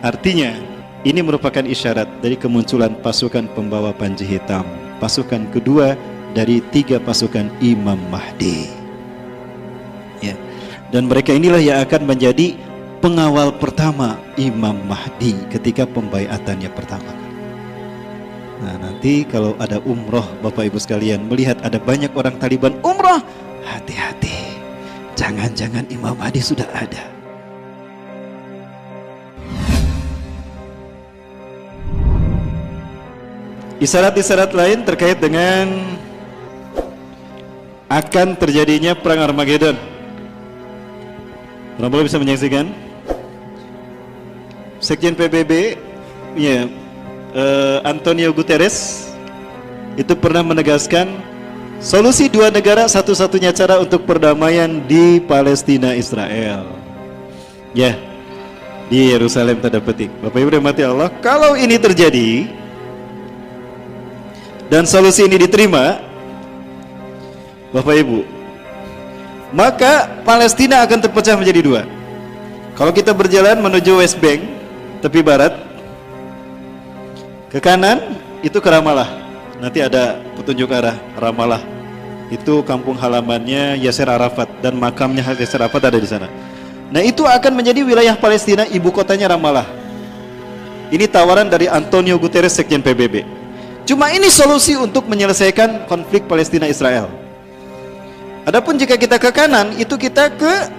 Artinya, ini merupakan isyarat dari kemunculan pasukan pembawa panji hitam, pasukan kedua dari 3 pasukan Imam Mahdi. Ya. Dan mereka inilah yang akan menjadi pengawal pertama Imam Mahdi ketika pembaiatannya pertama. Nah, nanti kalau ada umroh, Bapak Ibu sekalian, melihat ada banyak orang Taliban umroh, hati-hati, jangan-jangan Imam Mahdi sudah ada. Isyarat-isyarat lain terkait dengan akan terjadinya perang Armageddon. Orang bisa menyaksikan? Sekjen PBB, ya, Antonio Guterres itu pernah menegaskan solusi 2 negara satu-satunya cara untuk perdamaian di Palestina Israel. Ya, di Yerusalem tanda petik. Bapak Ibu rahmati Allah, kalau ini terjadi dan solusi ini diterima, Bapak Ibu, maka Palestina akan terpecah menjadi 2. Kalau kita berjalan menuju West Bank, tepi barat, ke kanan itu ke Ramallah. Nanti ada petunjuk arah Ramallah. Itu kampung halamannya Yasser Arafat dan makamnya Yasser Arafat ada di sana. Nah, itu akan menjadi wilayah Palestina, ibu kotanya Ramallah. Ini tawaran dari Antonio Guterres, Sekjen PBB. Cuma ini solusi untuk menyelesaikan konflik Palestina Israel. Adapun jika kita ke kanan, itu kita ke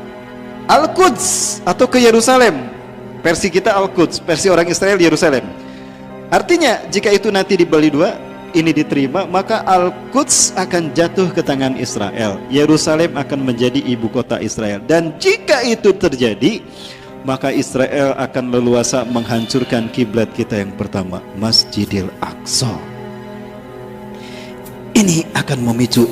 Al-Quds atau ke Yerusalem. Versi kita Al-Quds, versi orang Israel Yerusalem. Artinya jika itu nanti dibagi 2, ini diterima, maka Al-Quds akan jatuh ke tangan Israel. Yerusalem akan menjadi ibu kota Israel. Dan jika itu terjadi, maka Israel akan leluasa menghancurkan kiblat kita yang pertama, Masjidil Aqsa. Ini akan memicu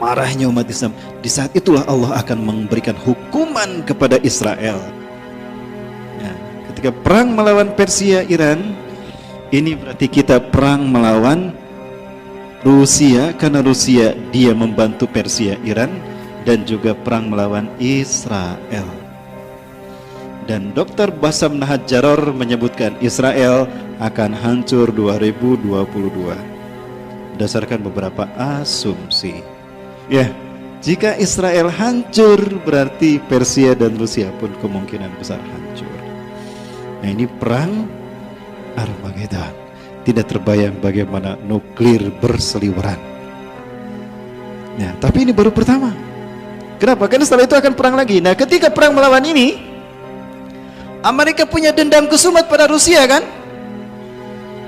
marahnya umat Islam. Di saat itulah Allah akan memberikan hukuman kepada Israel. Ya, ketika perang melawan Persia, Iran, ini berarti kita perang melawan Rusia, karena Rusia dia membantu Persia, Iran, dan juga perang melawan Israel. Dan Dr. Bassam Nahjar menyebutkan Israel akan hancur 2022 berdasarkan beberapa asumsi. Ya, jika Israel hancur berarti Persia dan Rusia pun kemungkinan besar hancur. Nah, ini perang Armageddon. Tidak terbayang bagaimana nuklir berseliweran. Nah, tapi ini baru pertama. Kenapa? Karena setelah itu akan perang lagi. Nah, ketika perang melawan ini, Amerika punya dendam kesumat pada Rusia, kan?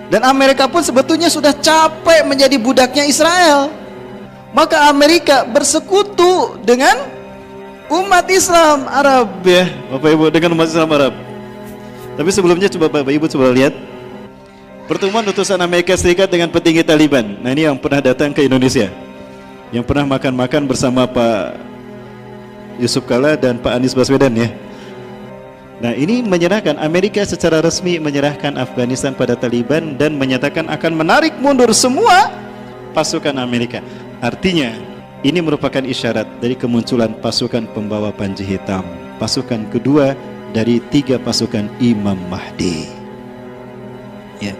Dan Amerika pun sebetulnya sudah capek menjadi budaknya Israel. Maka Amerika bersekutu dengan umat Islam Arab, ya Bapak Ibu, dengan umat Islam Arab. Tapi sebelumnya coba Bapak Ibu coba lihat pertemuan utusan Amerika Serikat dengan petinggi Taliban. Nah, ini yang pernah datang ke Indonesia, yang pernah makan-makan bersama Pak Yusuf Kalla dan Pak Anies Baswedan, ya. Nah, ini menyerahkan, Amerika secara resmi menyerahkan Afghanistan pada Taliban dan menyatakan akan menarik mundur semua pasukan Amerika. Artinya, ini merupakan isyarat dari kemunculan pasukan pembawa panji hitam, pasukan kedua dari 3 pasukan Imam Mahdi. Ya.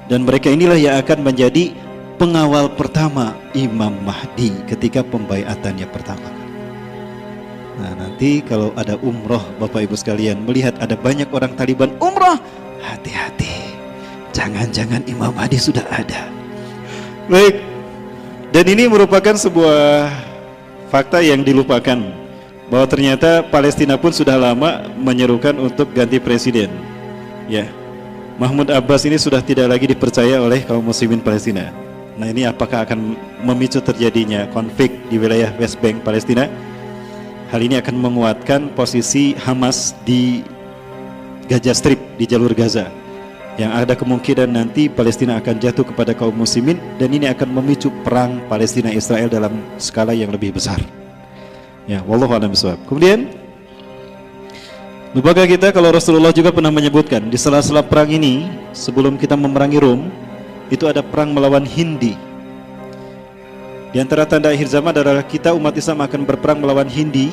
Dan mereka inilah yang akan menjadi pengawal pertama Imam Mahdi ketika pembaiatannya pertama. Nah, nanti kalau ada umroh, Bapak Ibu sekalian, melihat ada banyak orang Taliban umroh, hati-hati, jangan-jangan Imam Mahdi sudah ada. Baik, dan ini merupakan sebuah fakta yang dilupakan, bahwa ternyata Palestina pun sudah lama menyerukan untuk ganti presiden. Ya, Mahmud Abbas ini sudah tidak lagi dipercaya oleh kaum muslimin Palestina. Nah, ini apakah akan memicu terjadinya konflik di wilayah West Bank Palestina? Hal ini akan menguatkan posisi Hamas di Gaza Strip, di jalur Gaza, yang ada kemungkinan nanti Palestina akan jatuh kepada kaum muslimin, dan ini akan memicu perang Palestina Israel dalam skala yang lebih besar. Ya, wallahu a'lam bishawab. Kemudian lupakah kita kalau Rasulullah juga pernah menyebutkan di sela-sela perang ini, sebelum kita memerangi Rom, itu ada perang melawan Hindi. Di antara tanda akhir zaman adalah kita umat Islam akan berperang melawan Hindi.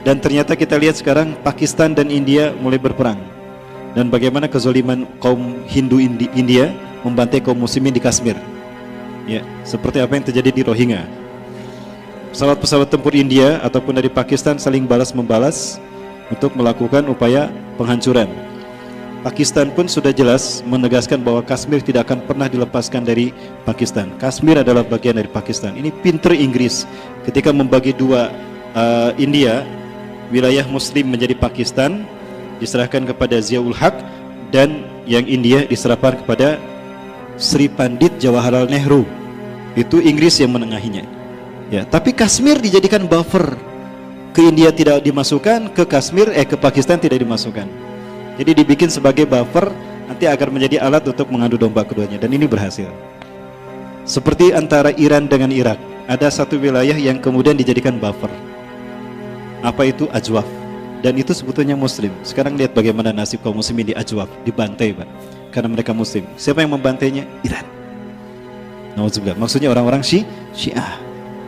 Dan ternyata kita lihat sekarang Pakistan dan India mulai berperang. dan bagaimana kezaliman kaum Hindu India membantai kaum muslimin di Kashmir. Ya, seperti apa yang terjadi di Rohingya. Pesawat-pesawat tempur India ataupun dari Pakistan saling balas-membalas untuk melakukan upaya penghancuran. Pakistan pun sudah jelas menegaskan bahwa Kashmir tidak akan pernah dilepaskan dari Pakistan. Kashmir adalah bagian dari Pakistan. Ini pinter Inggris ketika membagi dua India, wilayah Muslim menjadi Pakistan, diserahkan kepada Ziaul Haq, dan yang India diserahkan kepada Sri Pandit Jawaharlal Nehru. Itu Inggris yang menengahinya. Ya, tapi Kashmir dijadikan buffer. Ke India tidak dimasukkan, ke Pakistan tidak dimasukkan. Jadi dibikin sebagai buffer nanti agar menjadi alat untuk mengadu domba keduanya, dan ini berhasil. Seperti antara Iran dengan Irak, ada satu wilayah yang kemudian dijadikan buffer. Apa itu? Ajwaf. Dan itu sebetulnya Muslim. Sekarang lihat bagaimana nasib kaum muslimin di Ajwaf, dibantai, Pak. Karena mereka Muslim. Siapa yang membantainya? Iran. Nauzubillah. Maksudnya orang-orang Syiah.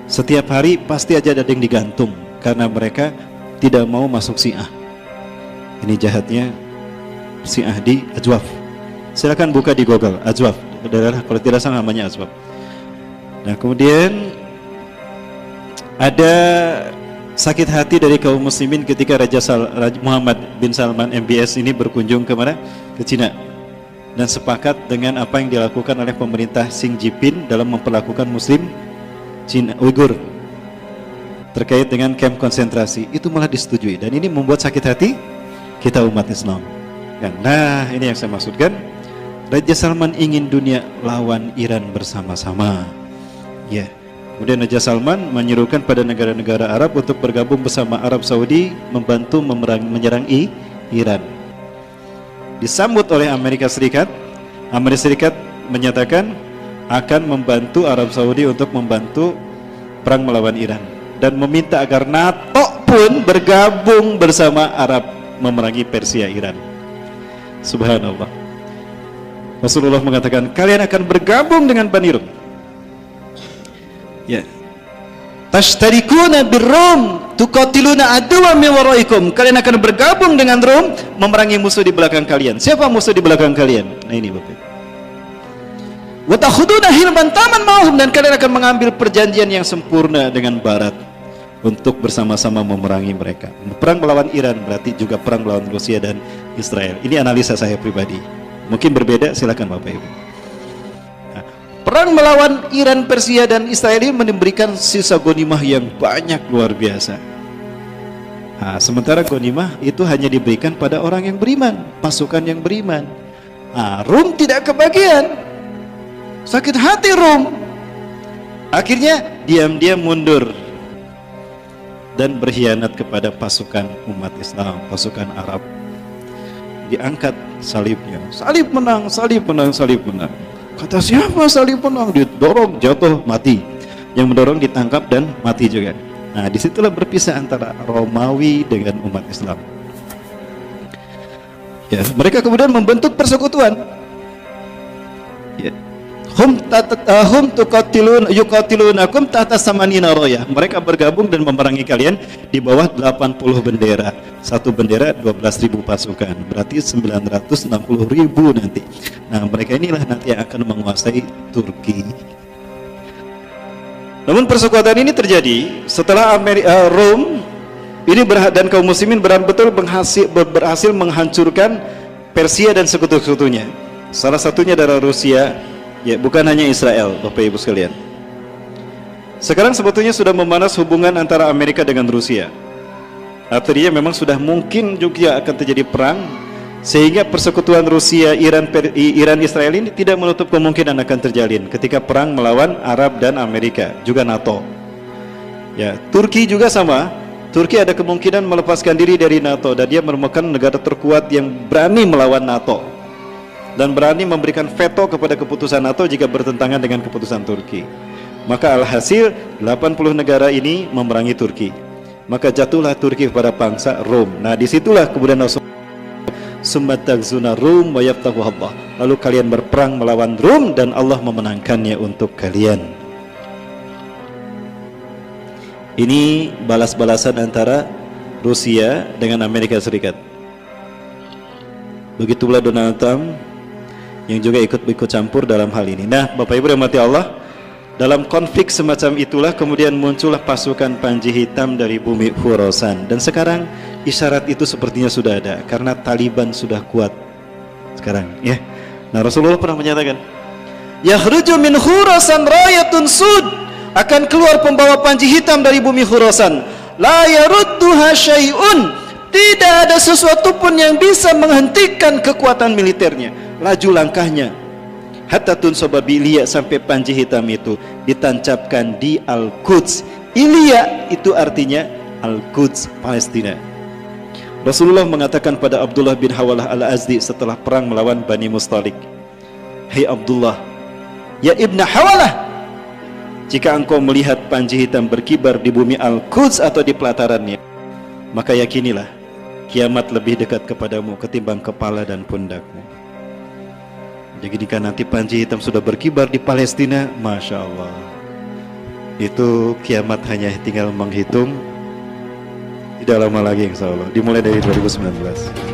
Setiap hari pasti aja ada yang digantung karena mereka tidak mau masuk Syiah. Ini jahatnya Syiah di Ajwaf. Silakan buka di Google Ajwaf. Daerah, kalau tidak salah namanya Ajwaf. Nah, kemudian ada sakit hati dari kaum muslimin ketika Raja Muhammad bin Salman MBS ini berkunjung kemana? Ke Cina, dan sepakat dengan apa yang dilakukan oleh pemerintah Xi Jinping dalam memperlakukan muslim Cina Uighur terkait dengan kamp konsentrasi. Itu malah disetujui, dan ini membuat sakit hati kita umat Islam. Nah, ini yang saya maksudkan. Raja Salman ingin dunia lawan Iran bersama-sama. Ya. Kemudian Raja Salman menyerukan pada negara-negara Arab untuk bergabung bersama Arab Saudi membantu menyerang Iran. Disambut oleh Amerika Serikat. Amerika Serikat menyatakan akan membantu Arab Saudi untuk membantu perang melawan Iran, dan meminta agar NATO pun bergabung bersama Arab memerangi Persia Iran. Subhanallah. Rasulullah mengatakan, kalian akan bergabung dengan Bani Rum. Ya. Tashtarikuna birrum tuqatiluna aduwwan min waraikum. Kalian akan bergabung dengan Rum memerangi musuh di belakang kalian. Siapa musuh di belakang kalian? Nah, ini Bapak. Wa takhuduna hilman taman ma'hum, dan kalian akan mengambil perjanjian yang sempurna dengan Barat untuk bersama-sama memerangi mereka. Perang melawan Iran berarti juga perang melawan Rusia dan Israel. Ini analisa saya pribadi. Mungkin berbeda, silakan Bapak Ibu. Nah, perang melawan Iran, Persia dan Israel ini memberikan sisa ghanimah yang banyak, luar biasa. Nah, sementara ghanimah itu hanya diberikan pada orang yang beriman, pasukan yang beriman. Nah, Rum tidak kebagian. Sakit hati Rum. Akhirnya diam-diam mundur dan berkhianat kepada pasukan umat Islam, pasukan Arab. Diangkat salibnya. Salib menang, salib menang, salib menang. Kata siapa salib menang? Didorong, jatuh, mati. Yang mendorong ditangkap dan mati juga. Nah, disitulah berpisah antara Romawi dengan umat Islam. Ya, mereka kemudian membentuk persekutuan. Ya. Hum yuqatilunakum tahta samanina raya. Mereka bergabung dan memerangi kalian di bawah 80 bendera. Satu bendera 12.000 pasukan, berarti 960.000 nanti. Nah, mereka inilah nanti yang akan menguasai Turki. Namun persekutuan ini terjadi setelah Rom ini dan kaum muslimin betul berhasil menghancurkan Persia dan sekutu-sekutunya. Salah satunya adalah Rusia. Ya, bukan hanya Israel, Bapak Ibu sekalian. Sekarang sebetulnya sudah memanas hubungan antara Amerika dengan Rusia. Artinya memang sudah mungkin juga akan terjadi perang, sehingga persekutuan Rusia, Iran, Israel ini tidak menutup kemungkinan akan terjalin ketika perang melawan Arab dan Amerika, juga NATO. Ya, Turki juga sama. Turki ada kemungkinan melepaskan diri dari NATO, dan dia merupakan negara terkuat yang berani melawan NATO dan berani memberikan veto kepada keputusan NATO jika bertentangan dengan keputusan Turki. Maka alhasil 80 negara ini memerangi Turki. Maka jatuhlah Turki kepada bangsa Rom. Nah, disitulah kemudian Summatagzuna Rum wa yaftahu Allah. Lalu kalian berperang melawan Rum dan Allah memenangkannya untuk kalian. Ini balas-balasan antara Rusia dengan Amerika Serikat. Begitu pula Donald Trump yang juga ikut campur dalam hal ini. Nah, Bapak Ibu rahmati Allah, dalam konflik semacam itulah kemudian muncullah pasukan Panji Hitam dari bumi Khurasan. Dan sekarang isyarat itu sepertinya sudah ada karena Taliban sudah kuat sekarang, ya. Nah, Rasulullah pernah menyatakan, "Yakhruju min Khurasan rayatun sud." Akan keluar pembawa Panji Hitam dari bumi Khurasan. La yarudduha syai'un. Tidak ada sesuatu pun yang bisa menghentikan kekuatan militernya, laju langkahnya. Hatta tunsaba bilia, sampai Panji Hitam itu ditancapkan di Al-Quds. Ilia itu artinya Al-Quds, Palestina. Rasulullah mengatakan pada Abdullah bin Hawalah Al-Azdi setelah perang melawan Bani Mustalik, "Hai Abdullah, ya Ibn Hawalah, jika engkau melihat Panji Hitam berkibar di bumi Al-Quds atau di pelatarannya, maka yakinilah kiamat lebih dekat kepadamu ketimbang kepala dan pundakmu." Jadi jika nanti Panji Hitam sudah berkibar di Palestina, Masya Allah, itu kiamat hanya tinggal menghitung. Tidak lama lagi insya Allah, dimulai dari 2019.